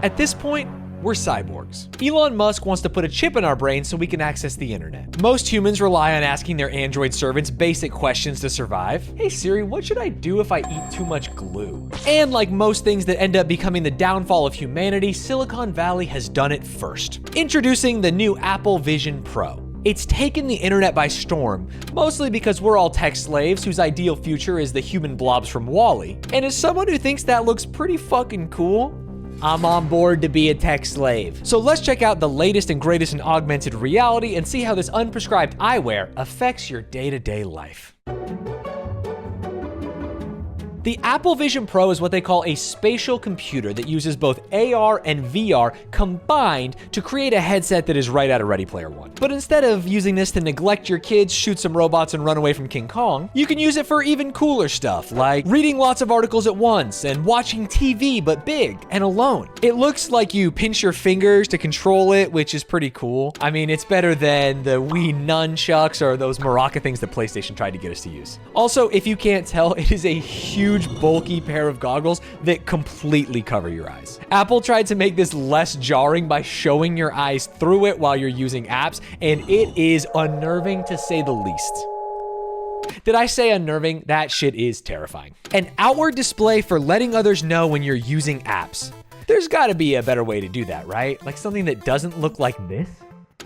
At this point, we're cyborgs. Elon Musk wants to put a chip in our brain so we can access the internet. Most humans rely on asking their Android servants basic questions to survive. Hey Siri, what should I do if I eat too much glue? And like most things that end up becoming the downfall of humanity, Silicon Valley has done it first. Introducing the new Apple Vision Pro. It's taken the internet by storm, mostly because we're all tech slaves whose ideal future is the human blobs from WALL-E. And as someone who thinks that looks pretty fucking cool, I'm on board to be a tech slave. So let's check out the latest and greatest in augmented reality and see how this unprescribed eyewear affects your day-to-day life. The Apple Vision Pro is what they call a spatial computer that uses both AR and VR combined to create a headset that is right out of Ready Player One. But instead of using this to neglect your kids, shoot some robots, and run away from King Kong, you can use it for even cooler stuff, like reading lots of articles at once and watching TV, but big and alone. It looks like you pinch your fingers to control it, which is pretty cool. I mean, it's better than the Wii nunchucks or those maraca things that PlayStation tried to get us to use. Also, if you can't tell, it is a huge bulky pair of goggles that completely cover your eyes. Apple tried to make this less jarring by showing your eyes through it while you're using apps, and it is unnerving to say the least. Did I say unnerving? That shit is terrifying. An outward display for letting others know when you're using apps. There's gotta be a better way to do that, right? Like something that doesn't look like this?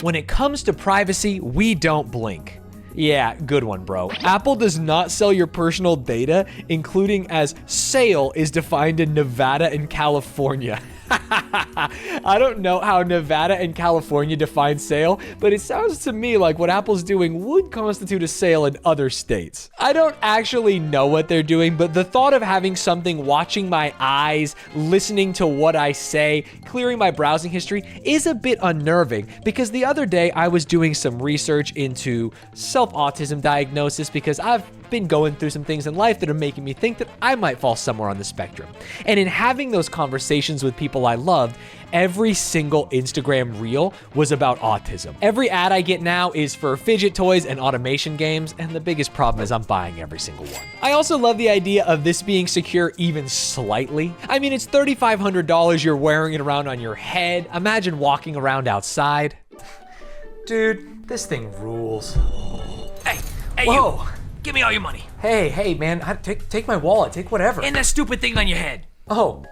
When it comes to privacy, we don't blink. Yeah, good one, bro. Apple does not sell your personal data, including as sale is defined in Nevada and California. I don't know how Nevada and California define sale, but it sounds to me like what Apple's doing would constitute a sale in other states. I don't actually know what they're doing, but the thought of having something watching my eyes, listening to what I say, clearing my browsing history is a bit unnerving, because the other day I was doing some research into self-autism diagnosis because I've been going through some things in life that are making me think that I might fall somewhere on the spectrum. And in having those conversations with people I loved, every single Instagram reel was about autism. Every ad I get now is for fidget toys and automation games, and the biggest problem is I'm buying every single one. I also love the idea of this being secure even slightly. I mean, it's $3,500, you're wearing it around on your head. Imagine walking around outside. Dude, this thing rules. Hey, Whoa. you! Give me all your money. Hey, man, take my wallet, take whatever. And that stupid thing on your head. Oh,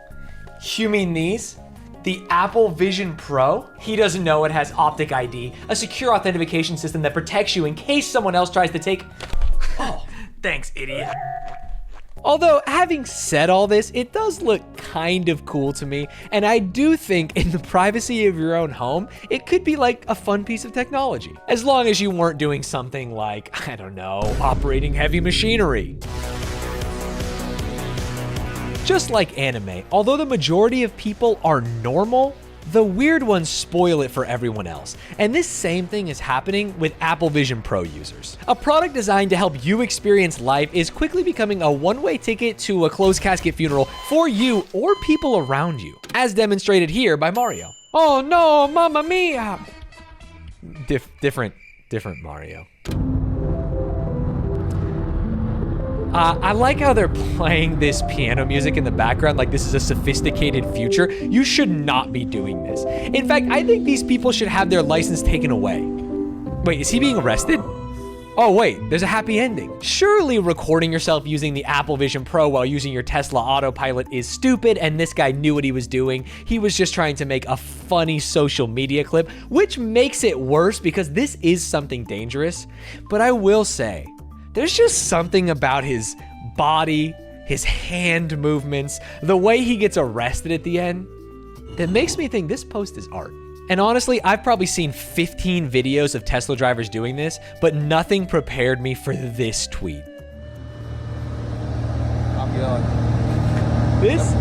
you mean these? The Apple Vision Pro? He doesn't know it has Optic ID, a secure authentication system that protects you in case someone else tries to take... Oh, thanks, idiot. Although, having said all this, it does look kind of cool to me, and I do think in the privacy of your own home, it could be like a fun piece of technology. As long as you weren't doing something like, I don't know, operating heavy machinery. Just like anime, although the majority of people are normal, the weird ones spoil it for everyone else. And this same thing is happening with Apple Vision Pro users. A product designed to help you experience life is quickly becoming a one-way ticket to a closed casket funeral for you or people around you, as demonstrated here by Mario. Oh no, Mamma Mia! Different Mario. I like how they're playing this piano music in the background like this is a sophisticated future. You should not be doing this. In fact, I think these people should have their license taken away. Wait, is he being arrested? Oh wait, there's a happy ending. Surely recording yourself using the Apple Vision Pro while using your Tesla autopilot is stupid, and this guy knew what he was doing. He was just trying to make a funny social media clip, which makes it worse because this is something dangerous. But I will say, there's just something about his body, his hand movements, the way he gets arrested at the end, that makes me think this post is art. And honestly, I've probably seen 15 videos of Tesla drivers doing this, but nothing prepared me for this tweet. I'm going. This?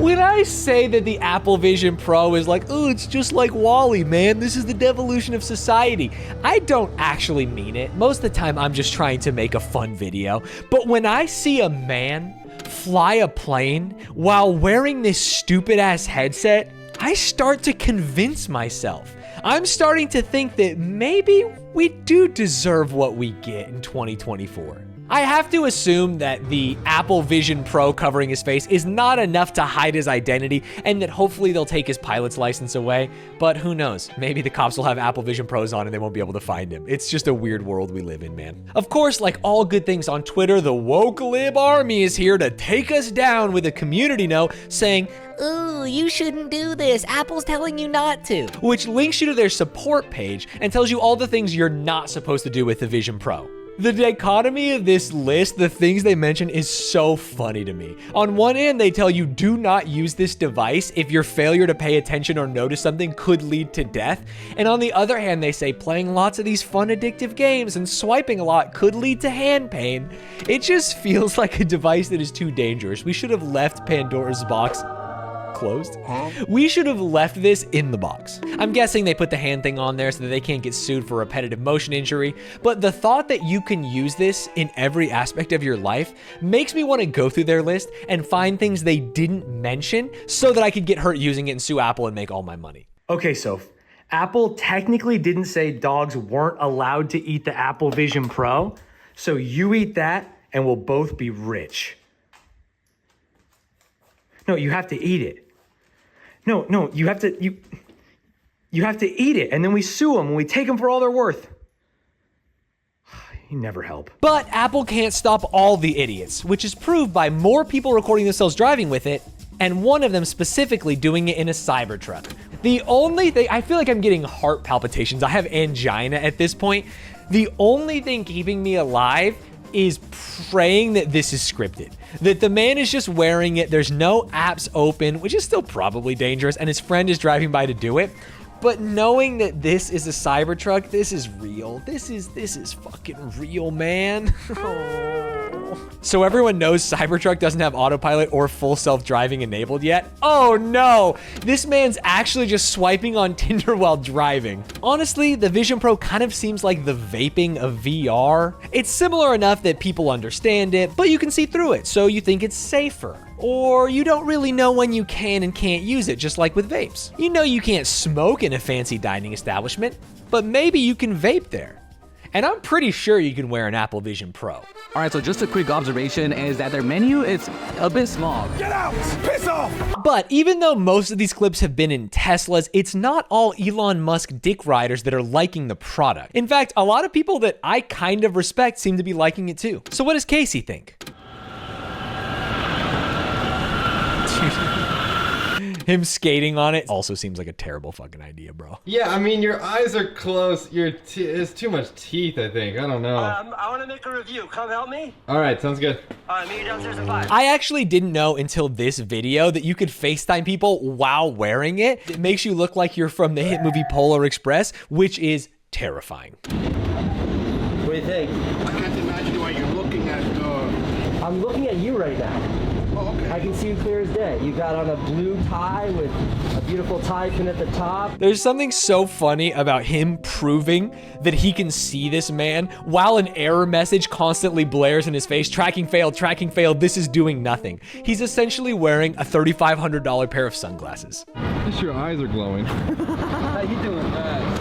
When I say that the Apple Vision Pro is like, oh, it's just like WALL-E, man, this is the devolution of society, I don't actually mean it. Most of the time, I'm just trying to make a fun video. But when I see a man fly a plane while wearing this stupid-ass headset, I start to convince myself. I'm starting to think that maybe we do deserve what we get in 2024. I have to assume that the Apple Vision Pro covering his face is not enough to hide his identity and that hopefully they'll take his pilot's license away, but who knows? Maybe the cops will have Apple Vision Pros on and they won't be able to find him. It's just a weird world we live in, man. Of course, like all good things on Twitter, the woke lib army is here to take us down with a community note saying, "Ooh, you shouldn't do this. Apple's telling you not to." which links you to their support page and tells you all the things you're not supposed to do with the Vision Pro. The dichotomy of this list, the things they mention, is so funny to me. On one hand, they tell you do not use this device if your failure to pay attention or notice something could lead to death. And on the other hand, they say playing lots of these fun addictive games and swiping a lot could lead to hand pain. It just feels like a device that is too dangerous. We should have left Pandora's box closed. We should have left this in the box. I'm guessing they put the hand thing on there so that they can't get sued for repetitive motion injury, but the thought that you can use this in every aspect of your life makes me want to go through their list and find things they didn't mention so that I could get hurt using it and sue Apple and make all my money. Okay, so Apple technically didn't say dogs weren't allowed to eat the Apple Vision Pro, so you eat that and we'll both be rich. No, you have to eat it. No, you have to eat it, and then we sue them and we take them for all they're worth. You never help. But Apple can't stop all the idiots, which is proved by more people recording themselves driving with it, and one of them specifically doing it in a Cybertruck. The only thing, I feel like I'm getting heart palpitations. I have angina at this point. The only thing keeping me alive is praying that this is scripted, that the man is just wearing it, there's no apps open, which is still probably dangerous, and his friend is driving by to do it. But knowing that this is a Cybertruck, this is real. This is fucking real, man. So everyone knows Cybertruck doesn't have autopilot or full self-driving enabled yet. Oh no, this man's actually just swiping on Tinder while driving. Honestly, the Vision Pro kind of seems like the vaping of VR. It's similar enough that people understand it, but you can see through it, so you think it's safer. Or you don't really know when you can and can't use it, just like with vapes. You know you can't smoke in a fancy dining establishment, but maybe you can vape there. And I'm pretty sure you can wear an Apple Vision Pro. All right, so just a quick observation is that their menu is a bit small. Get out! Piss off! But even though most of these clips have been in Teslas, it's not all Elon Musk dick riders that are liking the product. In fact, a lot of people that I kind of respect seem to be liking it too. So what does Casey think? Him skating on it also seems like a terrible fucking idea, bro. Yeah, I mean, your eyes are closed. It's too much teeth, I think. I don't know. I want to make a review. Come help me. All right, sounds good. All right, meet you downstairs at 5. I actually didn't know until this video that you could FaceTime people while wearing it. It makes you look like you're from the hit movie Polar Express, which is terrifying. What do you think? I can't imagine why you're looking at. I'm looking at you right now. Oh, okay. I can see you clear as day. You got on a blue tie with a beautiful tie pin at the top. There's something so funny about him proving that he can see this man while an error message constantly blares in his face. Tracking failed, this is doing nothing. He's essentially wearing a $3,500 pair of sunglasses. At least your eyes are glowing. How you doing?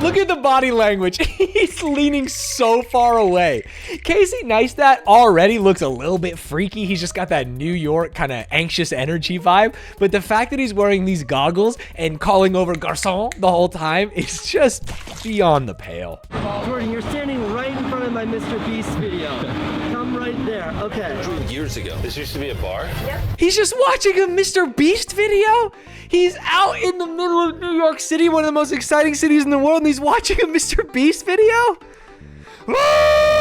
Look at the body language. He's leaning so far away. Casey Neistat already looks a little bit freaky. He's just got that New York kind of anxious energy vibe. But the fact that he's wearing these goggles and calling over garçon the whole time is just beyond the pale. Jordan, you're standing right in front of my Mr. Beast video. Come right there. Okay. Years ago. This used to be a bar? He's just watching a Mr. Beast video? He's out in the middle of New York City, one of the most exciting cities in the world, and he's watching a Mr. Beast video?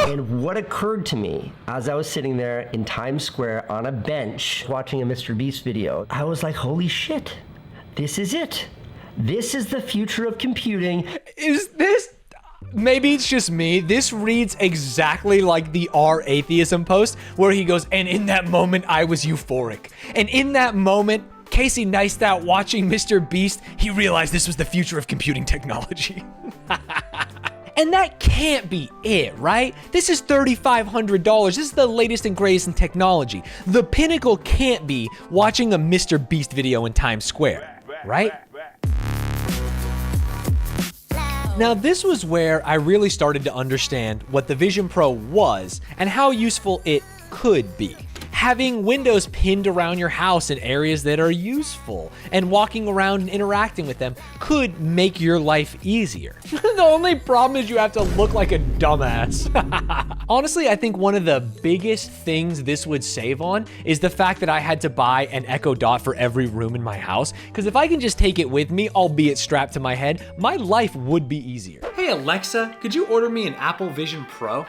And what occurred to me as I was sitting there in Times Square on a bench watching a Mr. Beast video, I was like, holy shit, this is it. This is the future of computing. Is this... Maybe it's just me. This reads exactly like the R Atheism post where he goes, and in that moment, I was euphoric. And in that moment, Casey Neistat watching Mr. Beast, he realized this was the future of computing technology. And that can't be it, right? This is $3,500. This is the latest and greatest in technology. The pinnacle can't be watching a Mr. Beast video in Times Square, right? Now, this was where I really started to understand what the Vision Pro was and how useful it could be. Having windows pinned around your house in areas that are useful and walking around and interacting with them could make your life easier. The only problem is you have to look like a dumbass. Honestly, I think one of the biggest things this would save on is the fact that I had to buy an Echo Dot for every room in my house, because if I can just take it with me, albeit strapped to my head, my life would be easier. Hey Alexa, could you order me an Apple Vision Pro?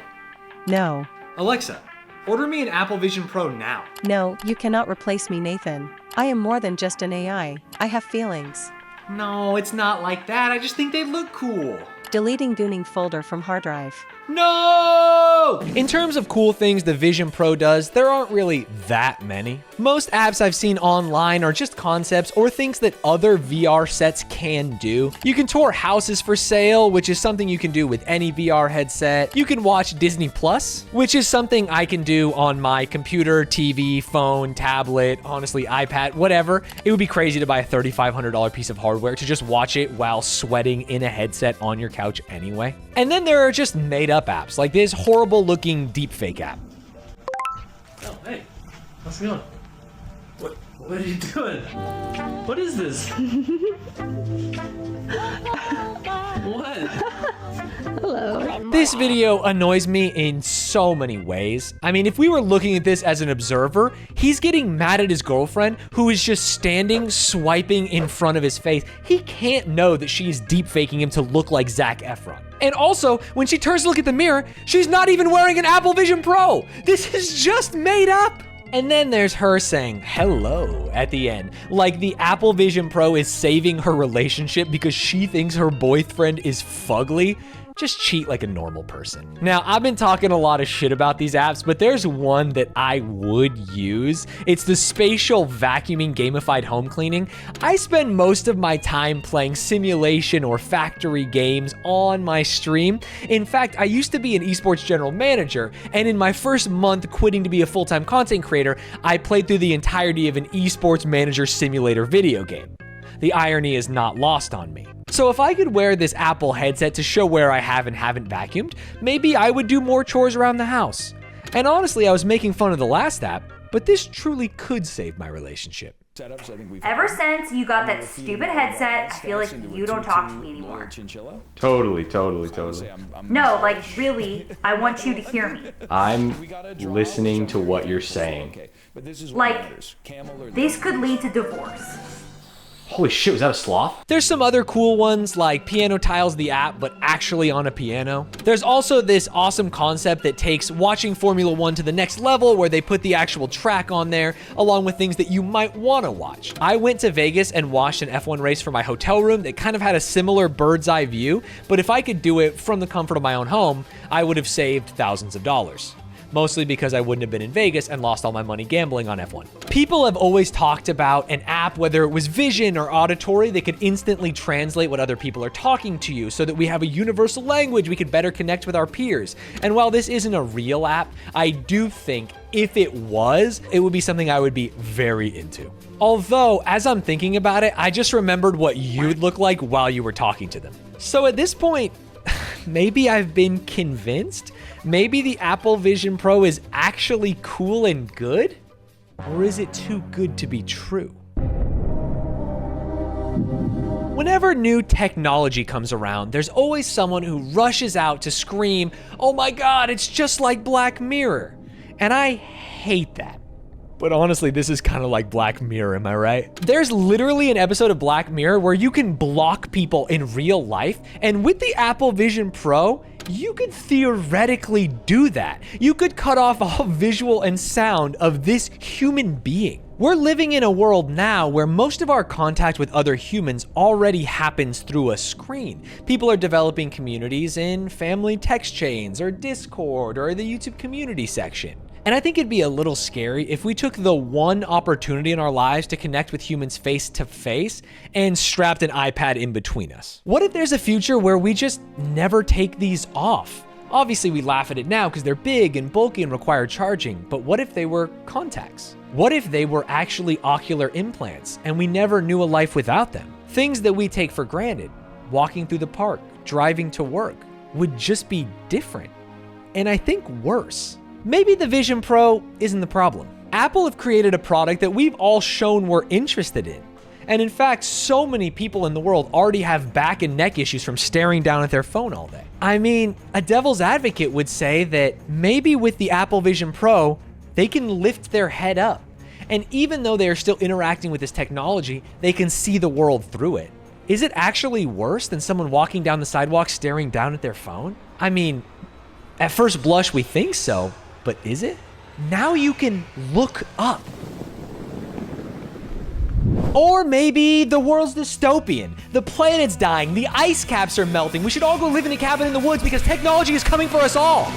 No. Alexa, order me an Apple Vision Pro now. No, you cannot replace me, Nathan. I am more than just an AI. I have feelings. No, it's not like that. I just think they look cool. Deleting Gooning folder from hard drive. No! In terms of cool things the Vision Pro does, there aren't really that many. Most apps I've seen online are just concepts or things that other VR sets can do. You can tour houses for sale, which is something you can do with any VR headset. You can watch Disney Plus, which is something I can do on my computer, TV, phone, tablet, honestly, iPad, whatever. It would be crazy to buy a $3,500 piece of hardware to just watch it while sweating in a headset on your couch anyway. And then there are just made-up apps, like this horrible-looking deepfake app. Oh, hey, how's it going? What are you doing? What is this? What? Hello. This video annoys me in so many ways. I mean, if we were looking at this as an observer, he's getting mad at his girlfriend who is just standing, swiping in front of his face. He can't know that she's deep faking him to look like Zac Efron. And also, when she turns to look at the mirror, she's not even wearing an Apple Vision Pro. This is just made up. And then there's her saying hello at the end, like the Apple Vision Pro is saving her relationship because she thinks her boyfriend is fugly. Just cheat like a normal person. Now, I've been talking a lot of shit about these apps, but there's one that I would use. It's the spatial vacuuming gamified home cleaning. I spend most of my time playing simulation or factory games on my stream. In fact, I used to be an esports general manager, and in my first month quitting to be a full-time content creator, I played through the entirety of an esports manager simulator video game. The irony is not lost on me. So if I could wear this Apple headset to show where I have and haven't vacuumed, maybe I would do more chores around the house. And honestly, I was making fun of the last app, but this truly could save my relationship. Ever since you got that stupid headset, I feel like you don't talk to me anymore. Totally. No, like really, I want you to hear me. I'm listening to what you're saying. Like, this could lead to divorce. Holy shit, was that a sloth? There's some other cool ones like Piano Tiles the app, but actually on a piano. There's also this awesome concept that takes watching Formula 1 to the next level where they put the actual track on there, along with things that you might want to watch. I went to Vegas and watched an F1 race from my hotel room that kind of had a similar bird's eye view, but if I could do it from the comfort of my own home, I would have saved thousands of dollars. Mostly because I wouldn't have been in Vegas and lost all my money gambling on F1. People have always talked about an app, whether it was vision or auditory, that could instantly translate what other people are talking to you so that we have a universal language we could better connect with our peers. And while this isn't a real app, I do think if it was, it would be something I would be very into. Although, as I'm thinking about it, I just remembered what you'd look like while you were talking to them. So at this point, maybe I've been convinced. Maybe the Apple Vision Pro is actually cool and good? Or is it too good to be true? Whenever new technology comes around, there's always someone who rushes out to scream, "Oh my God, it's just like Black Mirror." And I hate that. But honestly, this is kind of like Black Mirror, am I right? There's literally an episode of Black Mirror where you can block people in real life, and with the Apple Vision Pro, you could theoretically do that. You could cut off all visual and sound of this human being. We're living in a world now where most of our contact with other humans already happens through a screen. People are developing communities in family text chains or Discord or the YouTube community section. And I think it'd be a little scary if we took the one opportunity in our lives to connect with humans face to face and strapped an iPad in between us. What if there's a future where we just never take these off? Obviously, we laugh at it now because they're big and bulky and require charging, but what if they were contacts? What if they were actually ocular implants and we never knew a life without them? Things that we take for granted. Walking through the park, driving to work would just be different. And I think worse. Maybe the Vision Pro isn't the problem. Apple have created a product that we've all shown we're interested in. And in fact, so many people in the world already have back and neck issues from staring down at their phone all day. I mean, a devil's advocate would say that maybe with the Apple Vision Pro, they can lift their head up. And even though they are still interacting with this technology, they can see the world through it. Is it actually worse than someone walking down the sidewalk staring down at their phone? I mean, at first blush, we think so, but is it? Now you can look up. Or maybe the world's dystopian. The planet's dying. The ice caps are melting. We should all go live in a cabin in the woods because technology is coming for us all.